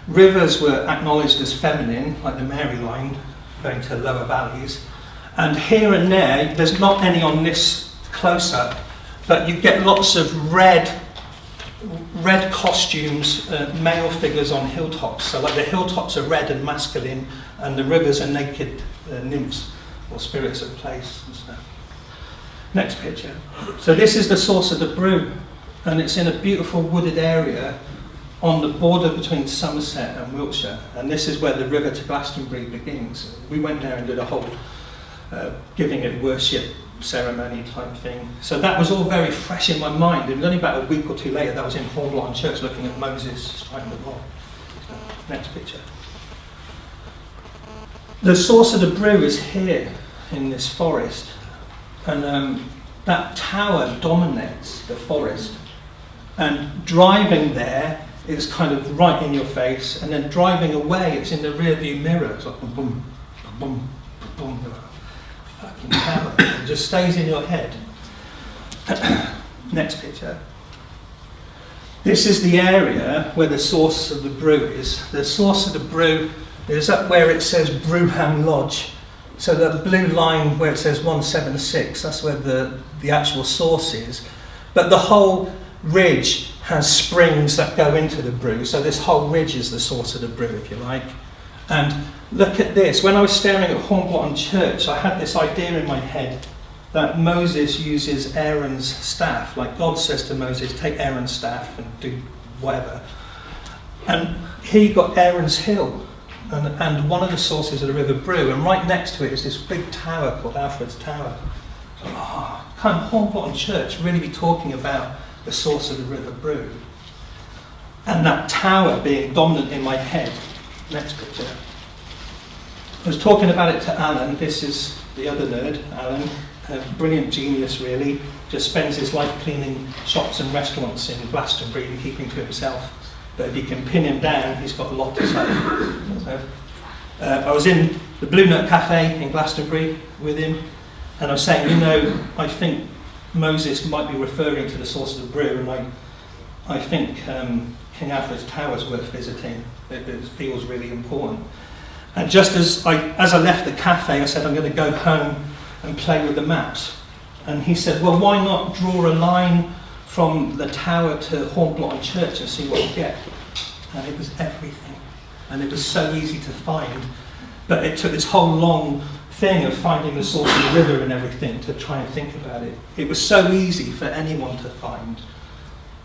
rivers were acknowledged as feminine, like the Mary Line, going to lower valleys. And here and there's not any on this close-up, but you get lots of red costumes, male figures on hilltops. So like the hilltops are red and masculine, and the rivers are naked nymphs or spirits of place and stuff. Next picture. So this is the source of the Brew, and it's in a beautiful wooded area on the border between Somerset and Wiltshire, and this is where the river to Glastonbury begins. We went there and did a whole giving it worship ceremony type thing. So that was all very fresh in my mind. It was only about a week or two later that I was in Hornblotton Church looking at Moses striking the rock. Next picture. The source of the Brew is here in this forest, and that tower dominates the forest, and driving there is kind of right in your face, and then driving away it's in the rear view mirror. It's like boom, boom, boom, boom, boom. Fucking tower. It just stays in your head. Next picture. This is the area where the source of the Brew is. The source of the Brew is up where it says Brewham Lodge. So the blue line where it says 176, that's where the actual source is. But the whole ridge has springs that go into the Brew. So this whole ridge is the source of the Brew, if you like. And look at this. When I was staring at Hornblotton Church, I had this idea in my head that Moses uses Aaron's staff. Like God says to Moses, take Aaron's staff and do whatever. And he got Aaron's Hill, and one of the sources of the River Brew, and right next to it is this big tower called Alfred's Tower. So, can Hornblotton Church really be talking about the source of the River Brew? And that tower being dominant in my head. Next picture. I was talking about it to Alan. This is the other nerd, Alan. A brilliant genius, really. Just spends his life cleaning shops and restaurants in Glastonbury and keeping to himself. But if you can pin him down, he's got a lot to say. So, I was in the Blue Nut Cafe in Glastonbury with him, and I was saying, I think Moses might be referring to the source of the Brew, and I think King Alfred's Tower is worth visiting. It feels really important. And just as I left the cafe, I said, I'm going to go home and play with the maps. And he said, well, why not draw a line from the tower to Hornblotton Church and see what you get. And it was everything. And it was so easy to find. But it took this whole long thing of finding the source of the river and everything to try and think about it. It was so easy for anyone to find.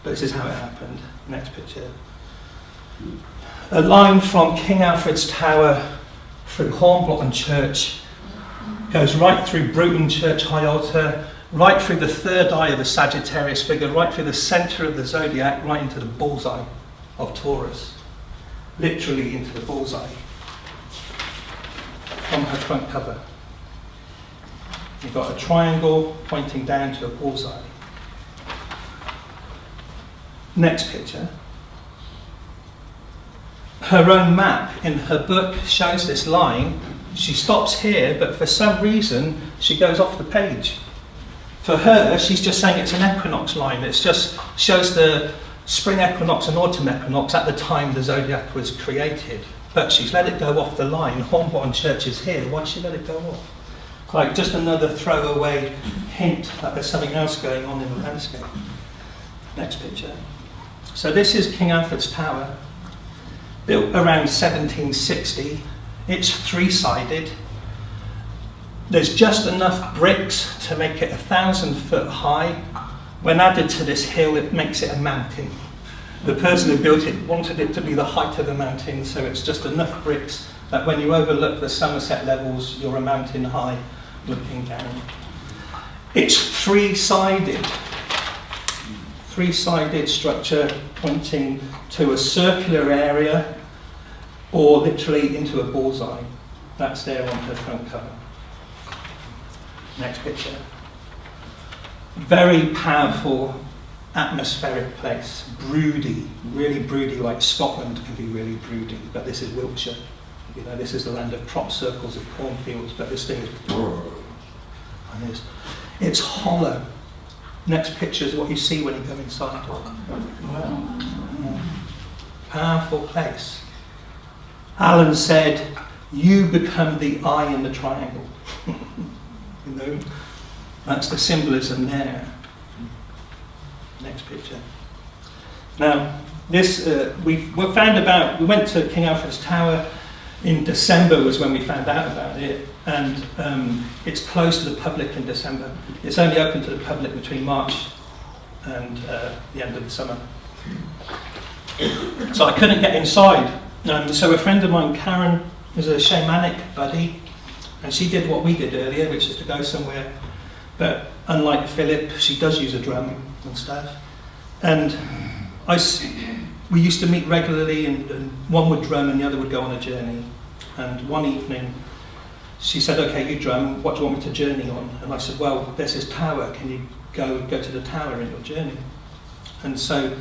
But this is how it happened. Next picture. A line from King Alfred's Tower through Hornblotton Church goes right through Bruton Church High Altar, right through the third eye of the Sagittarius figure, right through the centre of the zodiac, right into the bullseye of Taurus. Literally into the bullseye. On her front cover. You've got a triangle pointing down to a bullseye. Next picture. Her own map in her book shows this line. She stops here, but for some reason she goes off the page. For her, she's just saying it's an equinox line. It just shows the spring equinox and autumn equinox at the time the zodiac was created. But she's let it go off the line. Hornblotton Church is here. Why she let it go off? Like just another throwaway hint that there's something else going on in the landscape. Next picture. So this is King Alfred's Tower, built around 1760. It's three-sided. There's just enough bricks to make it 1,000 foot high. When added to this hill, it makes it a mountain. The person who built it wanted it to be the height of a mountain, so it's just enough bricks that when you overlook the Somerset levels, you're a mountain high looking down. It's three-sided. Three-sided structure pointing to a circular area or literally into a bullseye. That's there on her front cover. Next picture. Very powerful atmospheric place. Broody, really broody, like Scotland can be really broody, but this is Wiltshire. You know, this is the land of crop circles and cornfields, but this thing is and it's hollow. Next picture is what you see when you go inside. Wow. Powerful place. Alan said, you become the eye in the triangle. You know, that's the symbolism there. Next picture. Now, this we went to King Alfred's Tower in December was when we found out about it, and it's closed to the public in December. It's only open to the public between March and the end of the summer. So I couldn't get inside. So a friend of mine, Karen, is a shamanic buddy, and she did what we did earlier, which is to go somewhere. But unlike Philip, she does use a drum and stuff. And we used to meet regularly, and one would drum and the other would go on a journey. And one evening, she said, okay, you drum, what do you want me to journey on? And I said, well, there's this tower, can you go to the tower in your journey? And so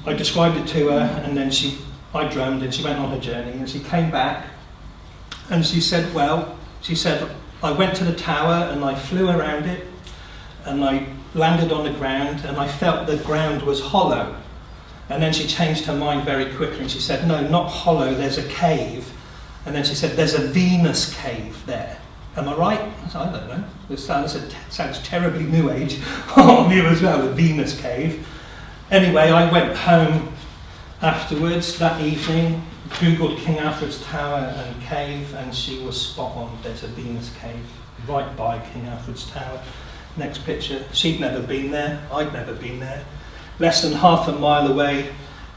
I described it to her, and then I drummed, and she went on her journey, and she came back, and she said, I went to the tower, and I flew around it, and I landed on the ground, and I felt the ground was hollow. And then she changed her mind very quickly, and she said, no, not hollow, there's a cave. And then she said, there's a Venus cave there. Am I right? I said, I don't know. It sounds terribly New Age on you as well, the Venus cave. Anyway, I went home afterwards that evening, Googled King Alfred's Tower and cave, and she was spot on. There's a Venus cave right by King Alfred's Tower. Next picture. She'd never been there. I'd never been there. Less than half a mile away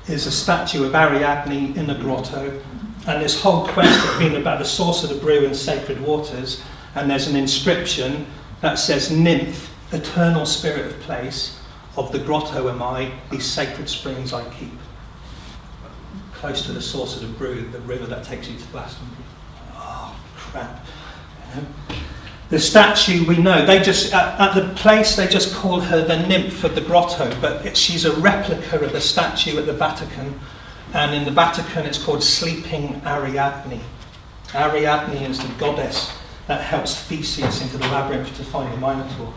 is a statue of Ariadne in a grotto. And this whole quest has been about the source of the Brew and sacred waters. And there's an inscription that says, Nymph, eternal spirit of place, of the grotto am I, these sacred springs I keep. Close to the source of the Brew, the river that takes you to Glastonbury. Oh, crap. You know? The statue, we know, they just, at the place, they just call her the nymph of the grotto, but she's a replica of the statue at the Vatican, and in the Vatican it's called Sleeping Ariadne. Ariadne is the goddess that helps Theseus into the labyrinth to find the Minotaur.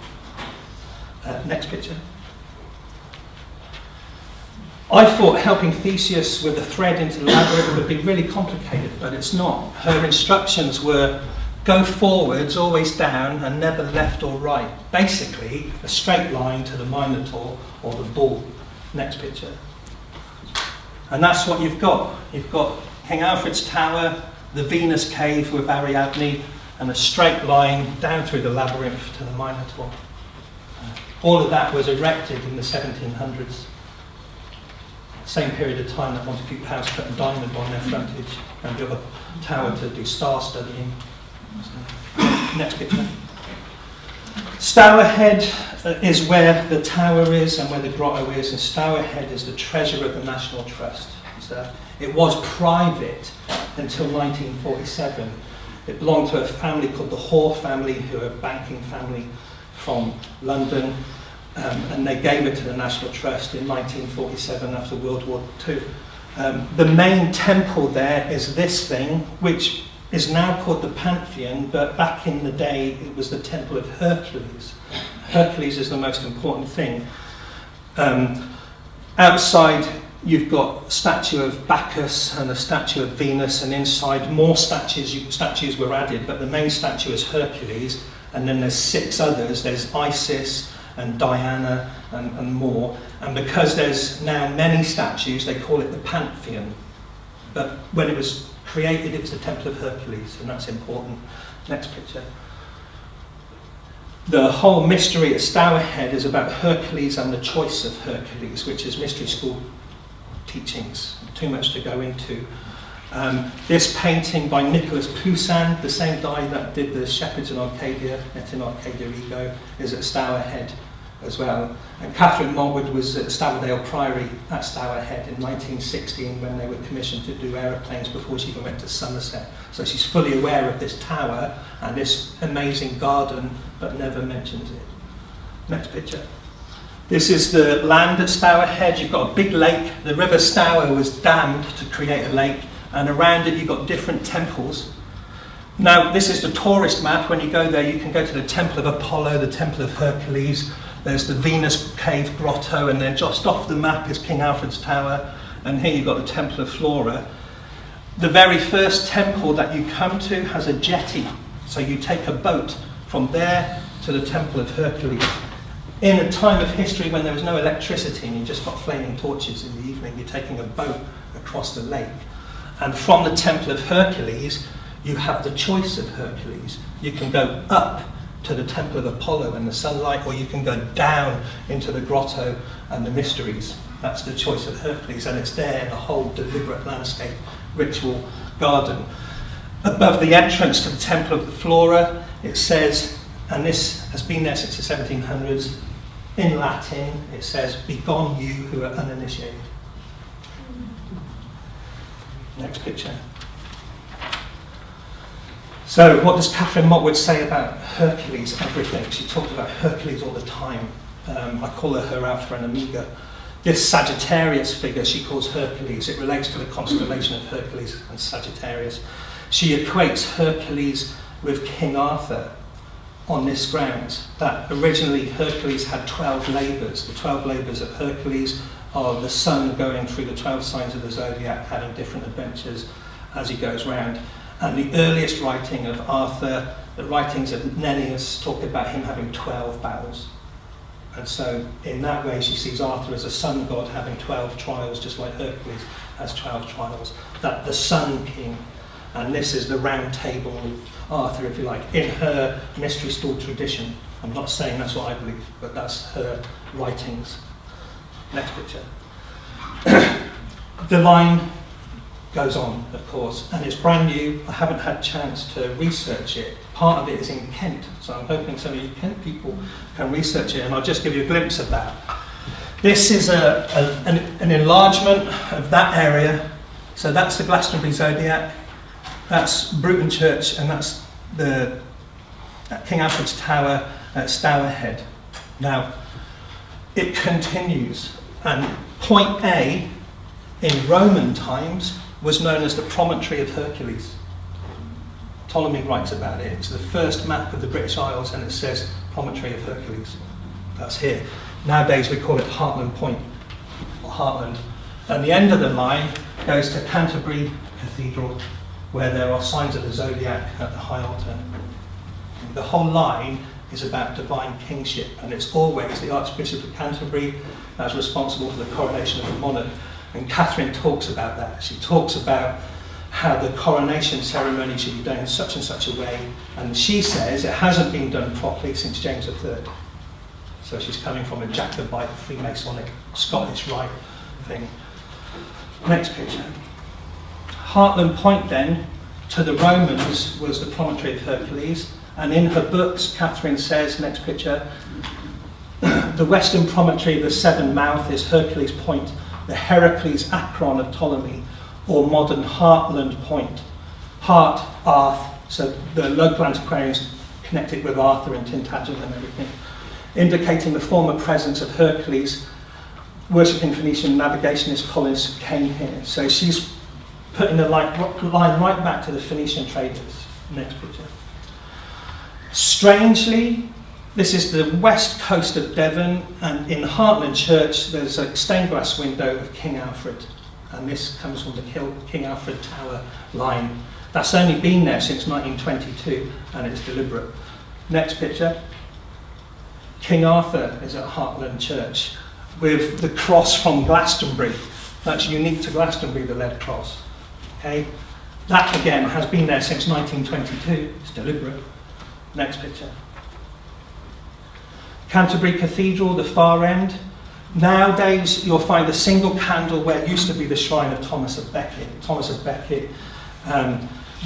Next picture. I thought helping Theseus with the thread into the labyrinth would be really complicated, but it's not. Her instructions were go forwards, always down, and never left or right. Basically, a straight line to the Minotaur or the bull. Next picture. And that's what you've got. You've got King Alfred's Tower, the Venus Cave with Ariadne, and a straight line down through the labyrinth to the Minotaur. All of that was erected in the 1700s. Same period of time that Montague House put a diamond on their frontage and built a tower to do star studying. Next picture. Stourhead is where the tower is and where the grotto is, and Stourhead is the treasure of the National Trust. So it was private until 1947. It belonged to a family called the Hoare family, who are a banking family from London, and they gave it to the National Trust in 1947 after World War II. The main temple there is this thing, which is now called the Pantheon, but back in the day it was the Temple of Hercules. Hercules is the most important thing. Outside you've got a statue of Bacchus and a statue of Venus, and inside more statues were added, but the main statue is Hercules, and then there's 6 others. There's Isis and Diana and more, and because there's now many statues they call it the Pantheon, but when it was created it was the Temple of Hercules, and that's important. Next picture. The whole mystery at Stourhead is about Hercules and the choice of Hercules, which is mystery school teachings, too much to go into. This painting by Nicholas Poussin, the same guy that did the Shepherds in Arcadia, Net in Arcadia Ego, is at Stourhead as well. And Catherine Morwood was at Staverdale Priory at Stourhead in 1916 when they were commissioned to do aeroplanes before she even went to Somerset. So she's fully aware of this tower and this amazing garden, but never mentions it. Next picture. This is the land at Stourhead. You've got a big lake. The River Stour was dammed to create a lake, and around it you've got different temples. Now, this is the tourist map. When you go there, you can go to the Temple of Apollo, the Temple of Hercules. There's the Venus Cave Grotto, and then just off the map is King Alfred's Tower, and here you've got the Temple of Flora. The very first temple that you come to has a jetty, so you take a boat from there to the Temple of Hercules. In a time of history when there was no electricity and you just got flaming torches in the evening, you're taking a boat across the lake. And from the Temple of Hercules, you have the choice of Hercules. You can go up to the Temple of Apollo and the sunlight, or you can go down into the grotto and the mysteries. That's the choice of Hercules, and it's there in a whole deliberate landscape, ritual garden. Above the entrance to the Temple of the Flora, it says, and this has been there since the 1700s, in Latin, it says, "Begone you who are uninitiated." Next picture. So what does Catherine Motwood say about Hercules? Everything. She talks about Hercules all the time. I call her Alpha and Omega. This Sagittarius figure she calls Hercules. It relates to the constellation of Hercules and Sagittarius. She equates Hercules with King Arthur on this grounds, that originally Hercules had 12 labours. The 12 labours of Hercules are the sun going through the 12 signs of the zodiac, having different adventures as he goes round. And the earliest writing of Arthur, the writings of Nennius, talk about him having 12 battles. And so in that way she sees Arthur as a sun god having 12 trials, just like Hercules has 12 trials. That the Sun King, and this is the round table of Arthur, if you like, in her mystery school tradition. I'm not saying that's what I believe, but that's her writings. Next picture. The line goes on, of course, and it's brand new. I haven't had a chance to research it. Part of it is in Kent, so I'm hoping some of you Kent people can research it, and I'll just give you a glimpse of that. This is an enlargement of that area. So that's the Glastonbury Zodiac, that's Bruton Church, and that's the King Alfred's Tower at Stourhead. Now, it continues, and point A in Roman times was known as the Promontory of Hercules. Ptolemy writes about it. It's the first map of the British Isles, and it says Promontory of Hercules. That's here. Nowadays we call it Heartland Point, or Heartland. And the end of the line goes to Canterbury Cathedral, where there are signs of the zodiac at the high altar. The whole line is about divine kingship, and it's always the Archbishop of Canterbury that's responsible for the coronation of the monarch. And Catherine talks about that. She talks about how the coronation ceremony should be done in such and such a way, and she says it hasn't been done properly since James III. So she's coming from a Jacobite, Freemasonic, Scottish Rite thing. Next picture. Heartland Point then, to the Romans, was the promontory of Hercules, and in her books, Catherine says, next picture, the western promontory of the Seven Mouth is Hercules Point, the Heracles Akron of Ptolemy, or modern Heartland Point. Heart, Arth, so the local antiquarians connect it with Arthur and Tintagel and everything, indicating the former presence of Hercules. Worshipping Phoenician navigationist Collins came here. So she's putting the line right back to the Phoenician traders. Next picture. Strangely, this is the west coast of Devon, and in Heartland Church there's a stained glass window of King Alfred, and this comes from the King Alfred Tower line. That's only been there since 1922, and it's deliberate. Next picture. King Arthur is at Heartland Church with the cross from Glastonbury. That's unique to Glastonbury, the lead cross. Okay? That again has been there since 1922. It's deliberate. Next picture. Canterbury Cathedral, the far end. Nowadays you'll find a single candle where it used to be the shrine of Thomas of Becket. Thomas of Becket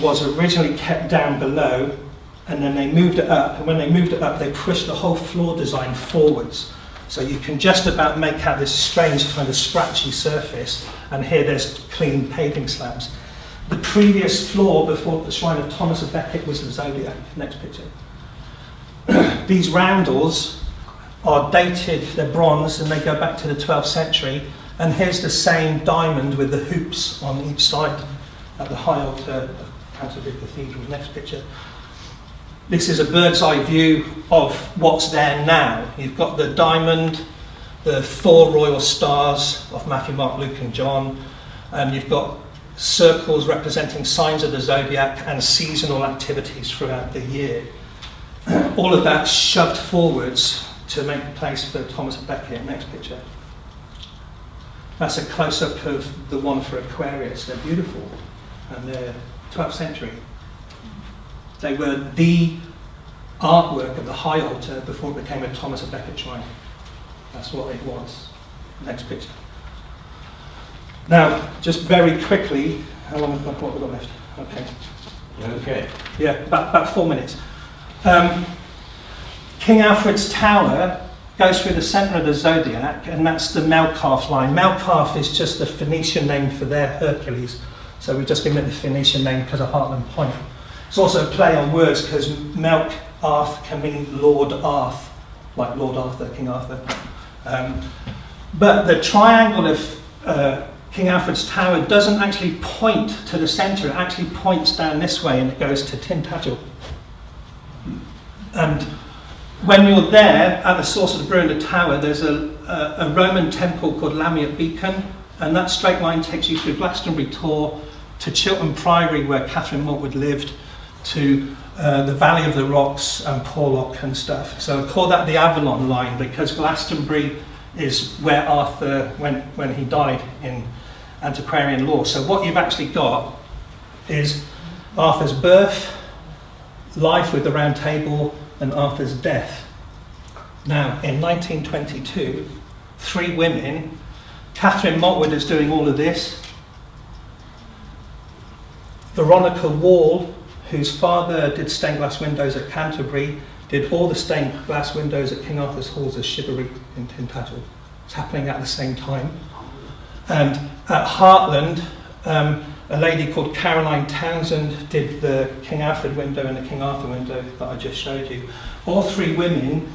was originally kept down below, and then they moved it up, and when they moved it up they pushed the whole floor design forwards. So you can just about make out this strange kind of scratchy surface, and here there's clean paving slabs. The previous floor before the shrine of Thomas of Becket was the zodiac. Next picture. These roundels are dated, they're bronze, and they go back to the 12th century. And here's the same diamond with the hoops on each side at the high altar of Canterbury Cathedral. Next picture. This is a bird's eye view of what's there now. You've got the diamond, the four royal stars of Matthew, Mark, Luke and John, and you've got circles representing signs of the zodiac and seasonal activities throughout the year. All of that shoved forwards to make place for Thomas of Becket. Next picture. That's a close-up of the one for Aquarius. They're beautiful, and they're 12th century. They were the artwork of the high altar before it became a Thomas of Becket shrine. That's what it was. Next picture. Now, just very quickly, how long have we got left? Okay. Yeah, about 4 minutes. King Alfred's Tower goes through the centre of the zodiac, and that's the Melkarth line. Melkarth is just the Phoenician name for their Hercules, so we've just given it the Phoenician name because of Heartland Point. It's also a play on words because Melkarth can mean Lord Arth, like Lord Arthur, King Arthur. But the triangle of King Alfred's Tower doesn't actually point to the centre, it actually points down this way and it goes to Tintagel. And when you're there at the source of the Brew in the Tower, there's a Roman temple called Lamiot Beacon, and that straight line takes you through Glastonbury Tor to Chiltern Priory, where Catherine Mortwood lived, to the Valley of the Rocks and Porlock and stuff. So I call that the Avalon line because Glastonbury is where Arthur went when he died in antiquarian lore. So what you've actually got is Arthur's birth, life with the Round Table, and Arthur's death. Now, in 1922, 3 women, Catherine Mortwood is doing all of this, Veronica Wall, whose father did stained glass windows at Canterbury, did all the stained glass windows at King Arthur's Halls as Chivalry in Tintagel. It's happening at the same time. And at Heartland, a lady called Caroline Townsend did the King Alfred window and the King Arthur window that I just showed you. All 3 women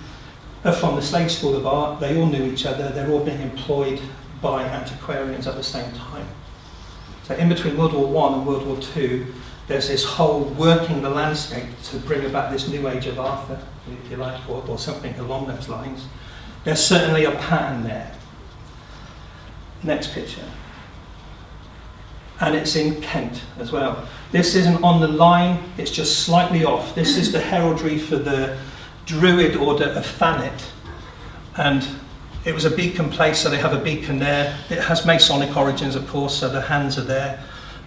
are from the Slade School of Art. They all knew each other. They're all being employed by antiquarians at the same time. So in between World War I and World War II, there's this whole working the landscape to bring about this new age of Arthur, if you like, or something along those lines. There's certainly a pattern there. Next picture. and it's in Kent as well. This isn't on the line, it's just slightly off. This is the heraldry for the Druid order of Phanet, and it was a beacon place, so they have a beacon there. It has Masonic origins, of course, so the hands are there.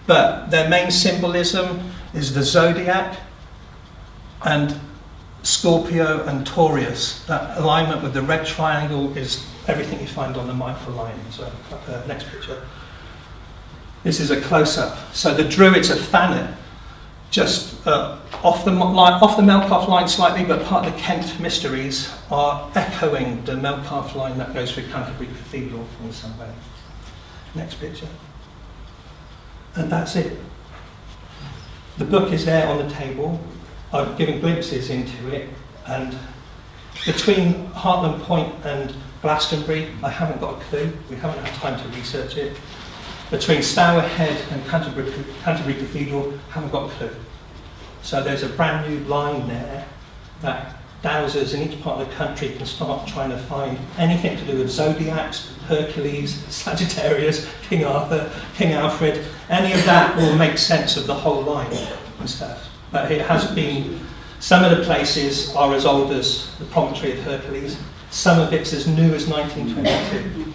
But their main symbolism is the zodiac and Scorpio and Taurus. That alignment with the red triangle is everything you find on the mitral line. So, next picture. This is a close-up. So the Druids of Phanet, just off the Melkarth line slightly, but part of the Kent mysteries, are echoing the Melkarth line that goes through Canterbury Cathedral in some way. Next picture. And that's it. The book is there on the table. I've given glimpses into it, and between Heartland Point and Glastonbury, I haven't got a clue. We haven't had time to research it. Between Stourhead and Canterbury Cathedral, haven't got a clue. So there's a brand new line there that dowsers in each part of the country can start trying to find anything to do with zodiacs, Hercules, Sagittarius, King Arthur, King Alfred. Any of that will make sense of the whole line and stuff. But it has been, some of the places are as old as the promontory of Hercules, some of it's as new as 1922.